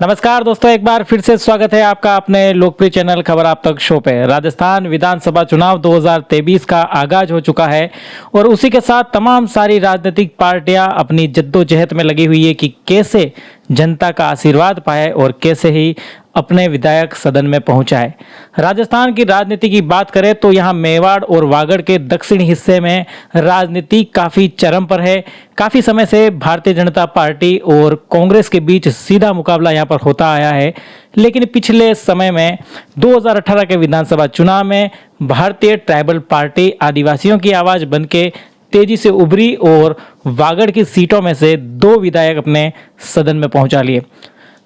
नमस्कार दोस्तों, एक बार फिर से स्वागत है आपका अपने लोकप्रिय चैनल खबर आप तक शो पे। राजस्थान विधानसभा चुनाव 2023 का आगाज हो चुका है और उसी के साथ तमाम सारी राजनीतिक पार्टियां अपनी जद्दोजहद में लगी हुई है कि कैसे जनता का आशीर्वाद पाए और कैसे ही अपने विधायक सदन में पहुंचाए। राजस्थान की राजनीति की बात करें तो यहाँ मेवाड़ और वागड़ के दक्षिणी हिस्से में राजनीति काफ़ी चरम पर है। काफ़ी समय से भारतीय जनता पार्टी और कांग्रेस के बीच सीधा मुकाबला यहाँ पर होता आया है, लेकिन पिछले समय में 2018 के विधानसभा चुनाव में भारतीय ट्राइबल पार्टी आदिवासियों की आवाज़ बनके तेजी से उभरी और वागड़ की सीटों में से 2 विधायक अपने सदन में पहुंचा लिए।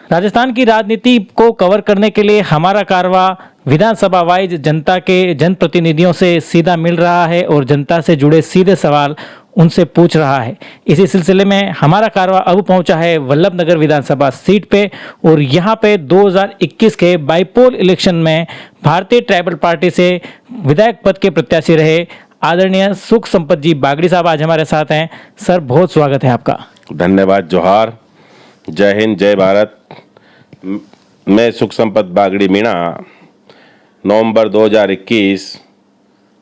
राजस्थान की राजनीति को कवर करने के लिए हमारा कारवा विधानसभा वाइज जनता के जनप्रतिनिधियों से सीधा मिल रहा है और जनता से जुड़े सीधे सवाल उनसे पूछ रहा है। इसी सिलसिले में हमारा कारवा अब पहुंचा है वल्लभनगर विधानसभा सीट पे और यहां पे 2021 के बाईपोल इलेक्शन में भारतीय ट्राइबल पार्टी से विधायक पद के प्रत्याशी रहे आदरणीय सुख संपत जी बागड़ी साहब आज हमारे साथ हैं। सर, बहुत स्वागत है आपका। धन्यवाद। जोहार, जय हिंद, जय भारत। मैं सुख संपत बागड़ी मीणा नवंबर 2021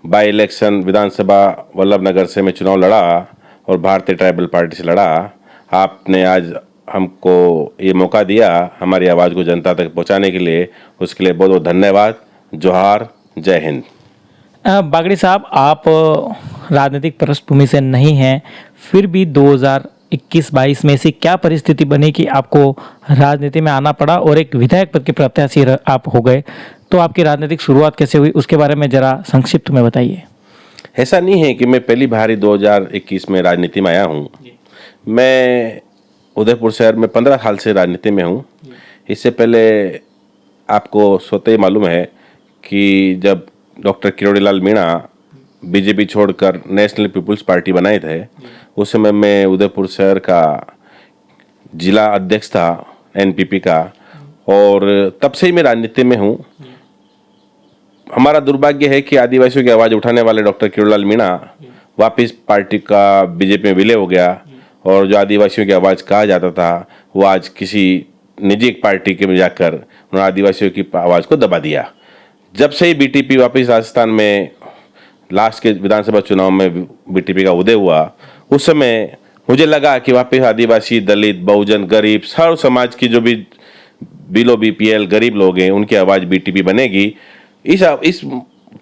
बाई इलेक्शन विधानसभा वल्लभनगर से मैं चुनाव लड़ा और भारतीय ट्राइबल पार्टी से लड़ा। आपने आज हमको ये मौका दिया हमारी आवाज़ को जनता तक पहुंचाने के लिए, उसके लिए बहुत बहुत धन्यवाद। जोहार, जय हिंद। बागड़ी साहब, आप राजनीतिक पृष्ठभूमि से नहीं हैं, फिर भी 2021-22 में से क्या परिस्थिति बनी कि आपको राजनीति में आना पड़ा और एक विधायक पद के प्रत्याशी आप हो गए? तो आपकी राजनीतिक शुरुआत कैसे हुई, उसके बारे में जरा संक्षिप्त में बताइए। ऐसा नहीं है कि मैं पहली बार 2021 में राजनीति में आया हूँ। मैं उदयपुर शहर में 15 साल से राजनीति में हूँ। इससे पहले आपको स्वतः ही मालूम है कि जब डॉक्टर किरोड़ीलाल मीणा बीजेपी छोड़कर नेशनल पीपुल्स पार्टी बनाए थे, उस समय मैं उदयपुर शहर का जिला अध्यक्ष था एनपीपी का, और तब से ही मैं राजनीति में हूँ। हमारा दुर्भाग्य है कि आदिवासियों की आवाज़ उठाने वाले डॉक्टर किरोड़ीलाल मीणा वापस पार्टी का बीजेपी में विलय हो गया और जो आदिवासियों की आवाज़ कहा जाता था वो आज किसी निजी पार्टी के में जाकर उन्होंने आदिवासियों की आवाज़ को दबा दिया। जब से ही बीटीपी वापस राजस्थान में लास्ट के विधानसभा चुनाव में बीटीपी का उदय हुआ, उस समय मुझे लगा कि वापस आदिवासी, दलित, बहुजन, गरीब, सर्व समाज की जो भी बिलो बीपीएल गरीब लोग हैं उनकी आवाज़ बीटीपी बनेगी। इस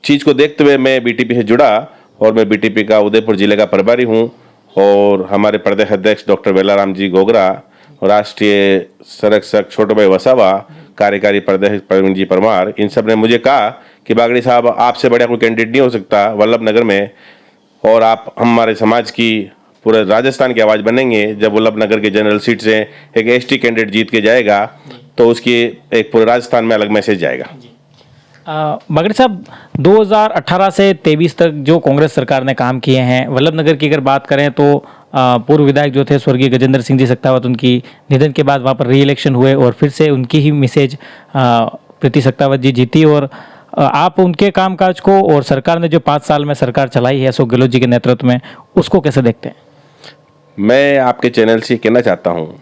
चीज़ को देखते हुए मैं बीटीपी से जुड़ा और मैं बीटीपी का उदयपुर जिले का प्रभारी हूँ और हमारे प्रदेश अध्यक्ष डॉक्टर वेलाराम जी गोगरा और राष्ट्रीय संरक्षक छोटे भाई वसावा, कार्यकारी प्रदेश प्रवीण जी परमार, इन सब ने मुझे कहा कि बागड़ी साहब, आपसे बढ़िया कोई कैंडिडेट नहीं हो सकता वल्लभनगर में और आप हमारे समाज की पूरे राजस्थान की आवाज़ बनेंगे। जब वल्लभनगर के जनरल सीट से एक एसटी कैंडिडेट जीत के जाएगा तो उसकी एक पूरे राजस्थान में अलग मैसेज जाएगा। बागड़ी साहब, 2018 से 23 तक जो कांग्रेस सरकार ने काम किए हैं, वल्लभनगर की अगर बात करें तो पूर्व विधायक जो थे स्वर्गीय गजेंद्र सिंह जी सक्तावत, उनकी निधन के बाद वहाँ पर री इलेक्शन हुए और फिर से उनकी ही मिसेज प्रीति सक्तावत जी जीती और आप उनके कामकाज को और सरकार ने जो 5 साल में सरकार चलाई है अशोक गहलोत जी के नेतृत्व में, उसको कैसे देखते हैं? मैं आपके चैनल से कहना चाहता हूँ,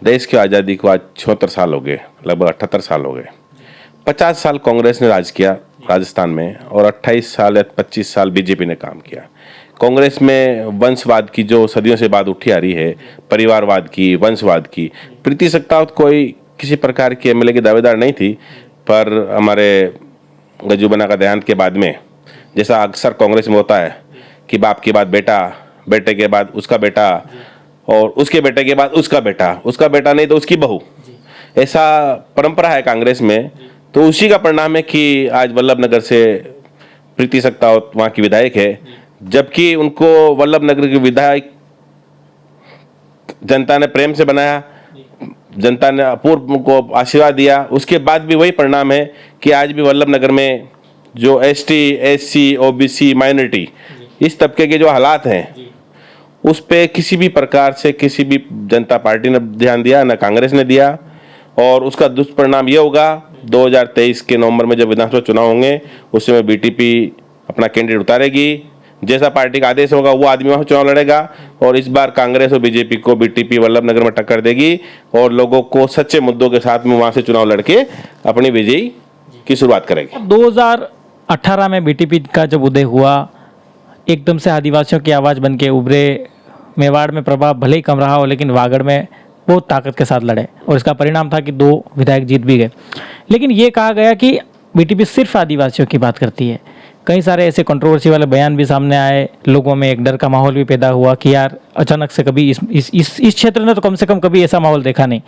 देश की आज़ादी को आज 76 साल हो गए, लगभग 78 साल हो गए। 50 साल कांग्रेस ने राज किया राजस्थान में और 28 साल या 25 साल बीजेपी ने काम किया। कांग्रेस में वंशवाद की जो सदियों से बात उठी आ रही है, परिवारवाद की, वंशवाद की, प्रीति सक्तावत कोई किसी प्रकार की एमएलए की दावेदार नहीं थी, पर हमारे गजूबना का देहांत के बाद में, जैसा अक्सर कांग्रेस में होता है कि बाप के बाद बेटा, बेटे के बाद उसका बेटा और उसके बेटे के बाद उसका बेटा नहीं तो उसकी बहू, ऐसा परंपरा है कांग्रेस में। तो उसी का परिणाम है कि आज वल्लभनगर से प्रीति सक्तावत वहाँ की विधायक है, जबकि उनको वल्लभनगर के विधायक जनता ने प्रेम से बनाया, जनता ने अपूर्व उनको आशीर्वाद दिया। उसके बाद भी वही परिणाम है कि आज भी वल्लभनगर में जो एसटी, एससी, ओबीसी, माइनॉरिटी, इस तबके के जो हालात हैं उस पे किसी भी प्रकार से किसी भी जनता पार्टी ने ध्यान दिया, न कांग्रेस ने दिया, और उसका दुष्परिणाम ये होगा 2023 के नवंबर में जब विधानसभा चुनाव होंगे उस समय बीटीपी अपना कैंडिडेट उतारेगी जैसा पार्टी का आदेश होगा वो आदमी वहाँ चुनाव लड़ेगा। और इस बार कांग्रेस और बीजेपी को बीटीपी वल्लभनगर में टक्कर देगी और लोगों को सच्चे मुद्दों के साथ में वहाँ से चुनाव लड़के अपनी विजयी की शुरुआत करेगी। 2018 में बीटीपी का जब उदय हुआ, एकदम से आदिवासियों की आवाज़ बन के उभरे। मेवाड़ में प्रभाव भले ही कम रहा हो, लेकिन वागड़ में बहुत ताकत के साथ लड़े और इसका परिणाम था कि 2 विधायक जीत भी गए। लेकिन ये कहा गया कि बीटीपी सिर्फ आदिवासियों की बात करती है। कई सारे ऐसे कंट्रोवर्सी वाले बयान भी सामने आए, लोगों में एक डर का माहौल भी पैदा हुआ कि यार अचानक से कभी इस क्षेत्र ने तो कम से कम कभी ऐसा माहौल देखा नहीं।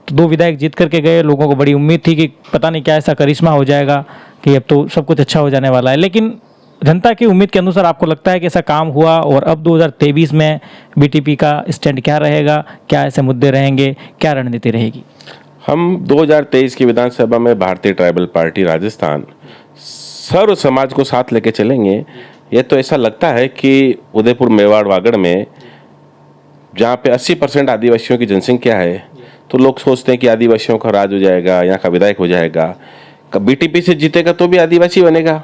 तो 2 विधायक जीत करके गए, लोगों को बड़ी उम्मीद थी कि पता नहीं क्या ऐसा करिश्मा हो जाएगा कि अब तो सब कुछ अच्छा हो जाने वाला है। लेकिन जनता की उम्मीद के अनुसार आपको लगता है कि ऐसा काम हुआ? और अब 2023 में बीटीपी का स्टैंड क्या रहेगा? क्या ऐसे मुद्दे रहेंगे? क्या रणनीति रहेगी? हम 2023 की विधानसभा में भारतीय ट्राइबल पार्टी राजस्थान सर्व समाज को साथ लेके चलेंगे। ये तो ऐसा लगता है कि उदयपुर मेवाड़ वागड़ में जहाँ पे 80% आदिवासियों की जनसंख्या है, तो लोग सोचते हैं कि आदिवासियों का राज हो जाएगा, यहाँ का विधायक हो जाएगा। बीटीपी से जीतेगा तो भी आदिवासी बनेगा,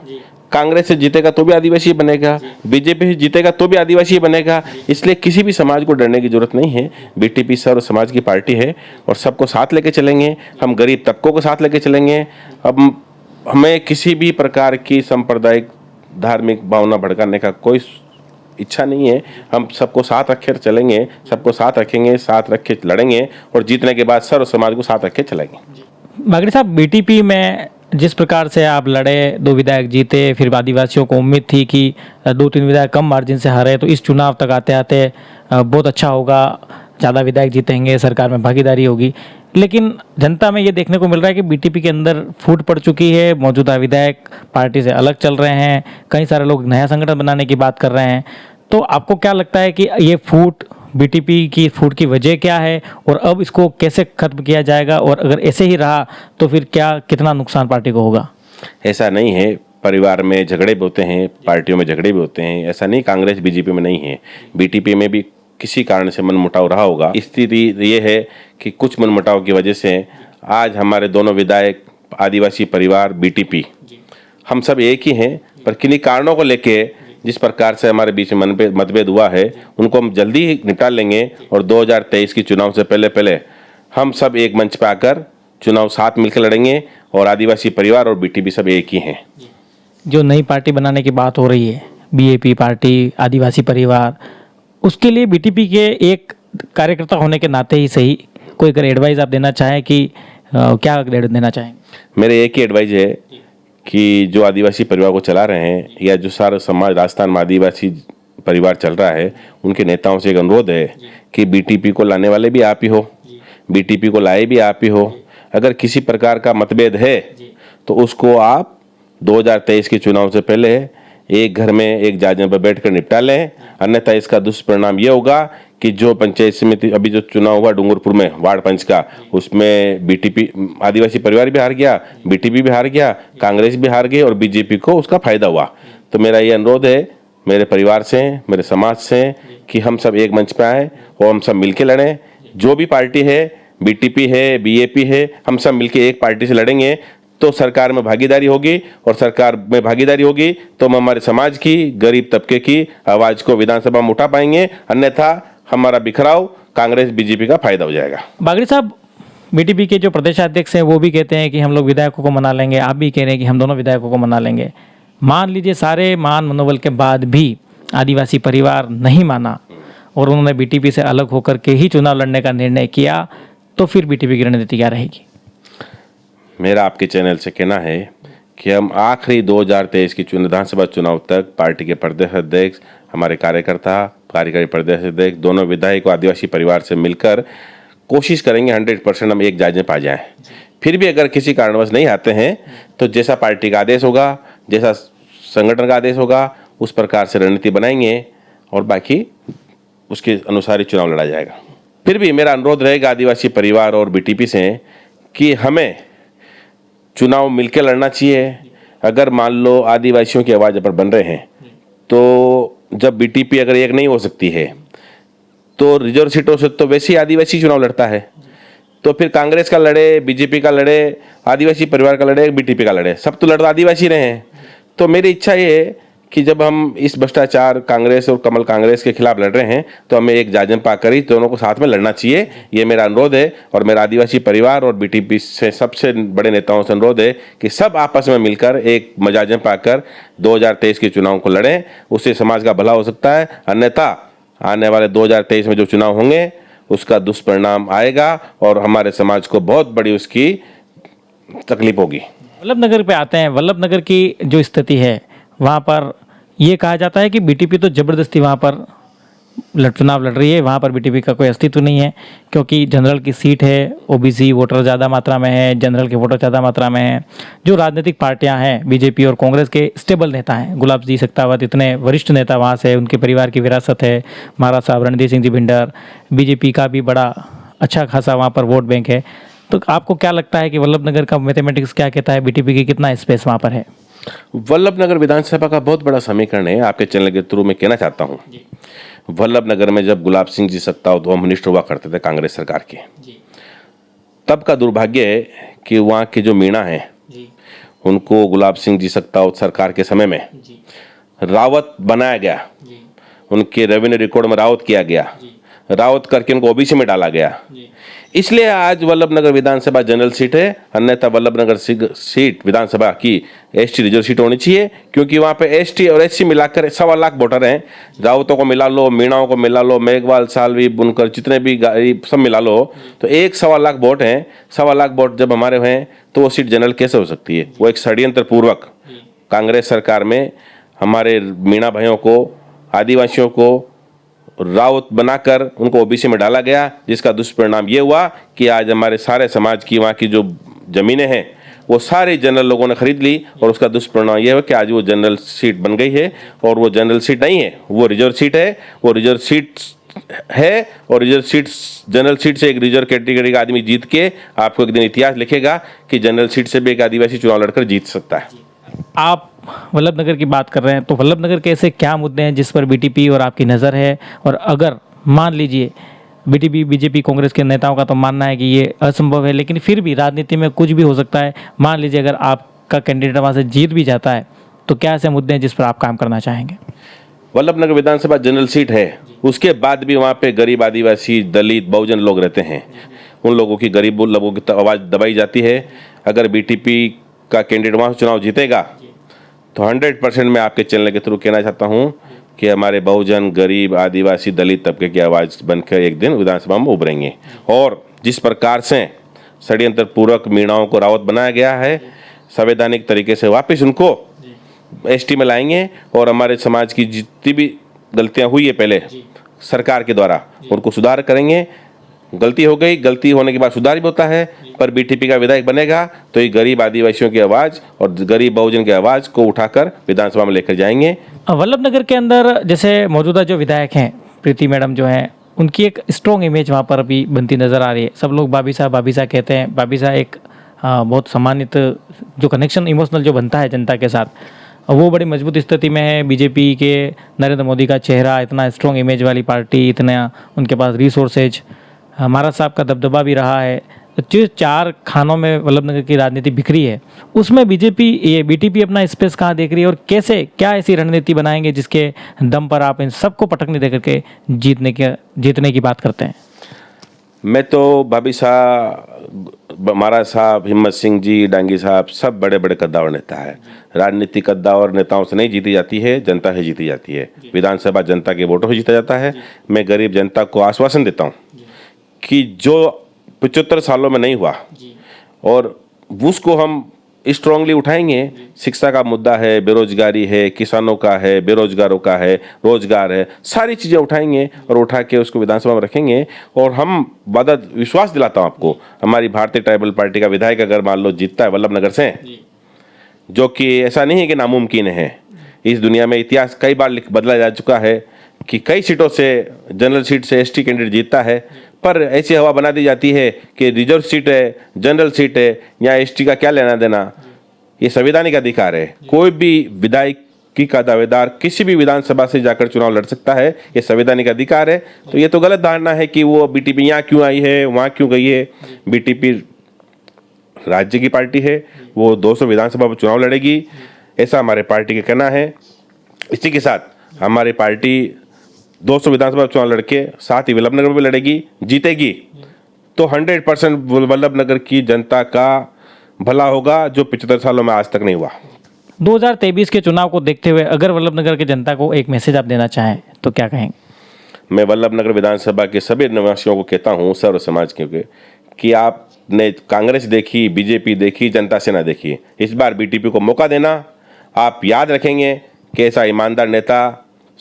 कांग्रेस से जीतेगा तो भी आदिवासी बनेगा, बीजेपी से जीतेगा तो भी आदिवासी बनेगा। इसलिए किसी भी समाज को डरने की जरूरत नहीं है। बीटीपी सर्व समाज की पार्टी है और सबको साथ लेके चलेंगे। हम गरीब तबकों को साथ लेके चलेंगे। अब हमें किसी भी प्रकार की सांप्रदायिक धार्मिक भावना भड़काने का कोई इच्छा नहीं है। हम सबको साथ रखे चलेंगे, सबको साथ रखेंगे, साथ रख के लड़ेंगे और जीतने के बाद सर्व समाज को साथ रख के चलेंगे। बागड़ी साहब, बीटीपी में जिस प्रकार से आप लड़े, 2 विधायक जीते, फिर आदिवासियों को उम्मीद थी कि 2-3 विधायक कम मार्जिन से हारे, तो इस चुनाव तक आते आते बहुत अच्छा होगा, ज़्यादा विधायक जीतेंगे, सरकार में भागीदारी होगी। लेकिन जनता में ये देखने को मिल रहा है कि बीटीपी के अंदर फूट पड़ चुकी है। मौजूदा विधायक पार्टी से अलग चल रहे हैं, कई सारे लोग नया संगठन बनाने की बात कर रहे हैं। तो आपको क्या लगता है कि ये फूट, बीटीपी की फूट की वजह क्या है और अब इसको कैसे खत्म किया जाएगा? और अगर ऐसे ही रहा तो फिर कितना नुकसान पार्टी को होगा? ऐसा नहीं है, परिवार में झगड़े भी होते हैं, पार्टियों में झगड़े भी होते हैं। ऐसा नहीं कांग्रेस बीजेपी में नहीं है, बीटीपी में भी किसी कारण से मनमुटाव रहा होगा। स्थिति ये है कि कुछ मनमुटाव की वजह से आज हमारे दोनों विधायक, आदिवासी परिवार, बीटीपी, हम सब एक ही हैं। पर किन्हीं कारणों को लेके जिस प्रकार से हमारे बीच में मतभेद हुआ है, उनको हम जल्दी ही निपटा लेंगे और 2023 की चुनाव से पहले हम सब एक मंच पर आकर चुनाव साथ मिलकर लड़ेंगे और आदिवासी परिवार और बीटीपी सब एक ही हैं। जो नई पार्टी बनाने की बात हो रही है, बीएपी पार्टी, आदिवासी परिवार, उसके लिए बीटीपी के एक कार्यकर्ता होने के नाते ही सही, कोई अगर एडवाइस आप देना चाहें कि क्या देना चाहेंगे? मेरे एक ही एडवाइस है कि जो आदिवासी परिवार को चला रहे हैं या जो सारा समाज राजस्थान में आदिवासी परिवार चल रहा है, उनके नेताओं से एक अनुरोध है कि बीटीपी को लाने वाले भी आप ही हो, बीटीपी को लाए भी आप ही हो। अगर किसी प्रकार का मतभेद है तो उसको आप 2023 के चुनाव से पहले एक घर में एक जायजा पर बैठकर निपटा लें, अन्यथा इसका दुष्परिणाम ये होगा कि जो पंचायत समिति अभी जो चुनाव हुआ डूंगरपुर में वार्ड पंच का, उसमें बीटीपी आदिवासी परिवार भी हार गया, बीटीपी भी हार गया, कांग्रेस भी हार गई और बीजेपी को उसका फायदा हुआ। तो मेरा ये अनुरोध है मेरे परिवार से, मेरे समाज से, कि हम सब एक मंच पे आए और हम सब मिलके लड़ें। जो भी पार्टी है, बीटीपी है, बीएपी है, हम सब मिलके एक पार्टी से लड़ेंगे तो सरकार में भागीदारी होगी और सरकार में भागीदारी होगी तो हम हमारे समाज की, गरीब तबके की आवाज को विधानसभा में उठा पाएंगे, अन्यथा हमारा बिखराव कांग्रेस बीजेपी का फायदा हो जाएगा। बागड़ी साहब, बीटीपी के जो प्रदेशाध्यक्ष हैं वो भी कहते हैं कि हम लोग विधायकों को मना लेंगे, आप भी कह रहे हैं कि हम दोनों विधायकों को मना लेंगे। मान लीजिए सारे मान मनोबल के बाद भी आदिवासी परिवार नहीं माना और उन्होंने बीटीपी से अलग होकर के ही चुनाव लड़ने का निर्णय किया, तो फिर बीटीपी की रणनीति क्या रहेगी? मेरा आपके चैनल से कहना है कि हम आखिरी 2023 की विधानसभा चुनाव तक पार्टी के प्रदेश अध्यक्ष, हमारे कार्यकर्ता, कार्यकारी प्रदेश अध्यक्ष, दोनों विधायक आदिवासी परिवार से मिलकर कोशिश करेंगे 100% हम एक जायजे पा जाएं। फिर भी अगर किसी कारणवश नहीं आते हैं तो जैसा पार्टी का आदेश होगा, जैसा संगठन का आदेश होगा, उस प्रकार से रणनीति बनाएंगे और बाकी उसके अनुसार ही चुनाव लड़ा जाएगा। फिर भी मेरा अनुरोध रहेगा आदिवासी परिवार और बीटीपी से कि हमें चुनाव मिलकर लड़ना चाहिए। अगर मान लो आदिवासियों की आवाज़ पर बन रहे हैं तो जब बीटीपी अगर एक नहीं हो सकती है तो रिजर्व सीटों से तो वैसे ही आदिवासी चुनाव लड़ता है, तो फिर कांग्रेस का लड़े, बीजेपी का लड़े, आदिवासी परिवार का लड़े, बीटीपी का लड़े, सब तो लड़ता आदिवासी रहे हैं। तो मेरी इच्छा ये है कि जब हम इस भ्रष्टाचार कांग्रेस और कमल कांग्रेस के खिलाफ लड़ रहे हैं तो हमें एक जाजम पाकर ही दोनों को साथ में लड़ना चाहिए। ये मेरा अनुरोध है और मेरा आदिवासी परिवार और बीटीपी से सबसे बड़े नेताओं से अनुरोध है कि सब आपस में मिलकर एक मजाजम पाकर 2023 के चुनाव को लड़ें। उससे समाज का भला हो सकता है, अन्यथा आने वाले 2023 में जो चुनाव होंगे उसका दुष्परिणाम आएगा और हमारे समाज को बहुत बड़ी उसकी तकलीफ होगी। वल्लभ नगर पे आते हैं। वल्लभ नगर की जो स्थिति है वहाँ पर ये कहा जाता है कि बीटीपी तो ज़बरदस्ती वहाँ पर चुनाव लड़ रही है। वहाँ पर बीटीपी का कोई अस्तित्व नहीं है क्योंकि जनरल की सीट है, ओबीसी वोटर ज़्यादा मात्रा में है, जनरल के वोटर ज़्यादा मात्रा में है। जो राजनीतिक पार्टियां हैं, बीजेपी और कांग्रेस के स्टेबल नेता हैं, गुलाब जी सख्तावत इतने वरिष्ठ नेता वहाँ से, उनके परिवार की विरासत है, महाराज साहब रणधीर सिंह जी भिंडर, बीजेपी का भी बड़ा अच्छा खासा वहाँ पर वोट बैंक है। तो आपको क्या लगता है कि वल्लभ नगर का मैथमेटिक्स क्या कहता है, बीटीपी की कितना स्पेस वहाँ पर है? वल्लभ नगर विधानसभा का बहुत बड़ा समीकरण है। आपके चैनल के थ्रू मैं कहना चाहता हूँ, वल्लभ नगर में जब गुलाब सिंह जी सत्तावत होम मिनिस्टर हुआ करते थे कांग्रेस सरकार के, तब का दुर्भाग्य है कि वहाँ के जो मीणा हैं उनको गुलाब सिंह जी सत्तावत सरकार के समय में रावत बनाया गया। उनके रेवेन्यू रिकॉर्ड में रावत किया गया, रावत करके उनको ओबीसी में डाला गया। इसलिए आज वल्लभ नगर विधानसभा जनरल सीट है, अन्यथा वल्लभ नगर सीट विधानसभा की एसटी रिजर्व सीट होनी चाहिए, क्योंकि वहाँ पे एसटी और एससी मिलाकर 1.25 लाख वोटर हैं। रावतों को मिला लो, मीणाओं को मिला लो, मेघवाल, सालवी, बुनकर, जितने भी गरीब सब मिला लो तो 1.25 लाख वोट हैं। 1.25 लाख वोट जब हमारे हैं तो वो सीट जनरल कैसे हो सकती है? वो एक षड्यंत्र पूर्वक कांग्रेस सरकार में हमारे मीणा भाइयों को, आदिवासियों को रावत बनाकर उनको ओबीसी में डाला गया, जिसका दुष्परिणाम ये हुआ कि आज हमारे सारे समाज की वहाँ की जो ज़मीनें हैं वो सारे जनरल लोगों ने खरीद ली और उसका दुष्परिणाम ये है कि आज वो जनरल सीट बन गई है और वो जनरल सीट नहीं है, वो रिजर्व सीट है। वो रिजर्व सीट है और रिजर्व सीट, जनरल सीट से एक रिजर्व कैटेगरी का आदमी जीत के आपको एक दिन इतिहास लिखेगा कि जनरल सीट से भी एक आदिवासी चुनाव लड़कर जीत सकता है। आप वल्लभ नगर की बात कर रहे हैं, तो वल्लभ नगर के ऐसे क्या मुद्दे हैं जिस पर बीटीपी और आपकी नज़र है? और अगर मान लीजिए बीटीपी, बीजेपी, कांग्रेस के नेताओं का तो मानना है कि ये असंभव है, लेकिन फिर भी राजनीति में कुछ भी हो सकता है। मान लीजिए अगर आपका कैंडिडेट वहाँ से जीत भी जाता है तो क्या ऐसे मुद्दे हैं जिस पर आप काम करना चाहेंगे? वल्लभ नगर विधानसभा जनरल सीट है, उसके बाद भी वहाँ पे गरीब आदिवासी, दलित, बहुजन लोग रहते हैं। उन लोगों की, गरीब लोगों की आवाज़ दबाई जाती है। अगर बीटीपी का कैंडिडेट वहाँ चुनाव जीतेगा तो 100% मैं आपके चैनल के थ्रू कहना चाहता हूँ कि हमारे बहुजन, गरीब, आदिवासी, दलित तबके की आवाज़ बनकर एक दिन विधानसभा में उभरेंगे। और जिस प्रकार से षड्यंत्र पूर्वक मीणाओं को रावत बनाया गया है, संवैधानिक तरीके से वापस उनको एसटी में लाएंगे और हमारे समाज की जितनी भी गलतियाँ हुई है पहले सरकार के द्वारा उनको सुधार करेंगे। गलती हो गई, गलती होने के बाद सुधार भी होता है, पर बीटीपी का विधायक बनेगा तो ये गरीब आदिवासियों की आवाज़ और गरीब बहुजन की आवाज़ को उठाकर विधानसभा में लेकर जाएंगे। वल्लभ नगर के अंदर जैसे मौजूदा जो विधायक हैं, प्रीति मैडम जो हैं, उनकी एक स्ट्रॉन्ग इमेज वहाँ पर अभी बनती नज़र आ रही है। सब लोग भाभी साहब कहते हैं। भाभी साहब एक बहुत सम्मानित जो कनेक्शन इमोशनल जो बनता है जनता के साथ, वो बड़ी मजबूत स्थिति में है। बीजेपी के नरेंद्र मोदी का चेहरा, इतना स्ट्रॉन्ग इमेज वाली पार्टी, इतना उनके पास रिसोर्सेज, महाराज साहब का दबदबा भी रहा है। जो 4 खानों में वल्लभ नगर की राजनीति बिखरी है, उसमें बीटीपी अपना स्पेस कहाँ देख रही है और कैसे, क्या ऐसी रणनीति बनाएंगे जिसके दम पर आप इन सबको पटकने दे करके जीतने की बात करते हैं? मैं तो भाभी साहब, महाराज साहब, हिम्मत सिंह जी, डांगी साहब, सब बड़े बड़े कद्दावर नेता है। राजनीति कद्दावर नेताओं से नहीं जीती जाती है, जनता से जीती जाती है। विधानसभा जनता के वोटों से जीता जाता है। मैं गरीब जनता को आश्वासन देता हूँ कि जो 75 सालों में नहीं हुआ और उसको हम स्ट्रांगली उठाएंगे। शिक्षा का मुद्दा है, बेरोजगारी है, किसानों का है, बेरोजगारों का है, रोजगार है, सारी चीज़ें उठाएंगे और उठा के उसको विधानसभा में रखेंगे। और हम विश्वास दिलाता हूँ आपको, हमारी भारतीय ट्राइबल पार्टी का विधायक अगर मान लो जीतता है वल्लभ नगर से, जो कि ऐसा नहीं है कि नामुमकिन है, इस दुनिया में इतिहास कई बार बदला जा चुका है कि कई सीटों से, जनरल सीट से एसटी कैंडिडेट जीतता है, पर ऐसी हवा बना दी जाती है कि रिजर्व सीट है, जनरल सीट है, या एसटी का क्या लेना देना। ये संवैधानिक अधिकार है। कोई भी विधायकी का दावेदार किसी भी विधानसभा से जाकर चुनाव लड़ सकता है, ये संवैधानिक अधिकार है। तो ये तो गलत धारणा है कि वो बीटीपी यहाँ क्यों आई है, वहाँ क्यों गई है। बीटीपी राज्य की पार्टी है, वो 200 विधानसभा में चुनाव लड़ेगी, ऐसा हमारे पार्टी का कहना है। इसी के साथ हमारी पार्टी 200 विधानसभा चुनाव लड़के, साथ ही वल्लभनगर में भी लड़ेगी, जीतेगी तो 100% वल्लभनगर की जनता का भला होगा, जो 75 सालों में आज तक नहीं हुआ। 2023 के चुनाव को देखते हुए अगर वल्लभनगर की जनता को एक मैसेज आप देना चाहें तो क्या कहेंगे? मैं वल्लभनगर विधानसभा के सभी निवासियों को कहता हूँ, सर्व समाज के, कि आपने कांग्रेस देखी, बीजेपी देखी, जनता सेना देखी, इस बार बीटीपी को मौका देना। आप याद रखेंगे कि ऐसा ईमानदार नेता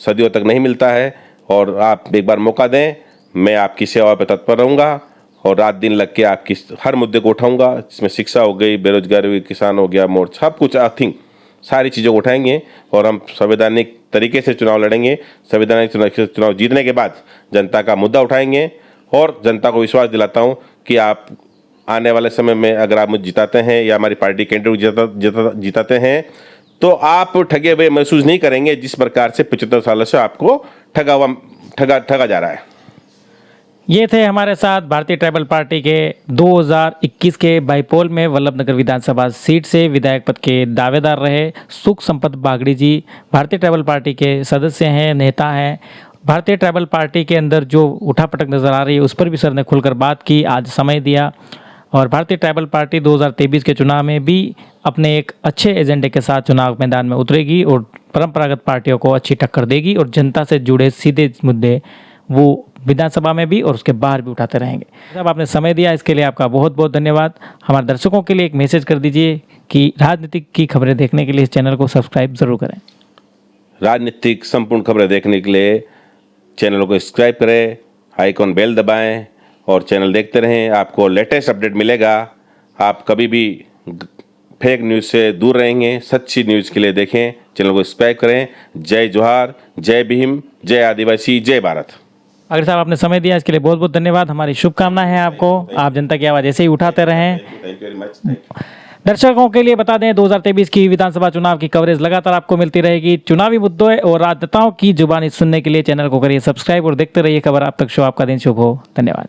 सदियों तक नहीं मिलता है, और आप एक बार मौका दें। मैं आपकी सेवा पर तत्पर रहूँगा और रात दिन लग के आपकी हर मुद्दे को उठाऊँगा, जिसमें शिक्षा हो गई, बेरोजगारी हुई, किसान हो गया, मोर्चा, सब कुछ आई थिंक सारी चीज़ों को उठाएंगे और हम संवैधानिक तरीके से चुनाव लड़ेंगे। संवैधानिक चुनाव जीतने के बाद जनता का मुद्दा उठाएंगे और जनता को विश्वास दिलाता हूं कि आप आने वाले समय में अगर आप मुझे जिताते हैं या हमारी पार्टी कैंडिडेट जिताते हैं तो आप ठगे हुए महसूस नहीं करेंगे, जिस प्रकार से 75 सालों से आपको ठगा जा रहा है। ये थे हमारे साथ भारतीय ट्राइबल पार्टी के 2021 के बाईपोल में वल्लभनगर विधानसभा सीट से विधायक पद के दावेदार रहे सुख संपत बागड़ी जी। भारतीय ट्राइबल पार्टी के सदस्य हैं, नेता हैं। भारतीय ट्राइबल पार्टी के अंदर जो उठापटक नज़र आ रही है उस पर भी सर ने खुलकर बात की, आज समय दिया। और भारतीय ट्राइबल पार्टी 2023 के चुनाव में भी अपने एक अच्छे एजेंडे के साथ चुनाव मैदान में उतरेगी और परंपरागत पार्टियों को अच्छी टक्कर देगी और जनता से जुड़े सीधे मुद्दे वो विधानसभा में भी और उसके बाहर भी उठाते रहेंगे। जब आपने समय दिया इसके लिए आपका बहुत बहुत धन्यवाद। हमारे दर्शकों के लिए एक मैसेज कर दीजिए कि राजनीतिक की खबरें देखने के लिए इस चैनल को सब्सक्राइब ज़रूर करें। राजनीतिक संपूर्ण खबरें देखने के लिए चैनल को सब्सक्राइब करें, आइकॉन बेल दबाएं और चैनल देखते रहें। आपको लेटेस्ट अपडेट मिलेगा। आप कभी भी फेक न्यूज़ से दूर रहेंगे। सच्ची न्यूज़ के लिए देखें, चैनल को सब्सक्राइब करें। जय जोहार, जय भीम, जय आदिवासी, जय भारत। अगर साहब आपने समय दिया इसके लिए बहुत बहुत धन्यवाद। हमारी शुभकामनाएं हैं आपको। आप जनता की आवाज़ ऐसे ही उठाते रहें। Thank you very much. दर्शकों के लिए बता दें 2023 की विधानसभा चुनाव की कवरेज लगातार आपको मिलती रहेगी। चुनावी मुद्दों और राजनेताओं की जुबानी सुनने के लिए चैनल को करिए सब्सक्राइब और देखते रहिए खबर आप तक शो। आपका दिन शुभ हो। धन्यवाद।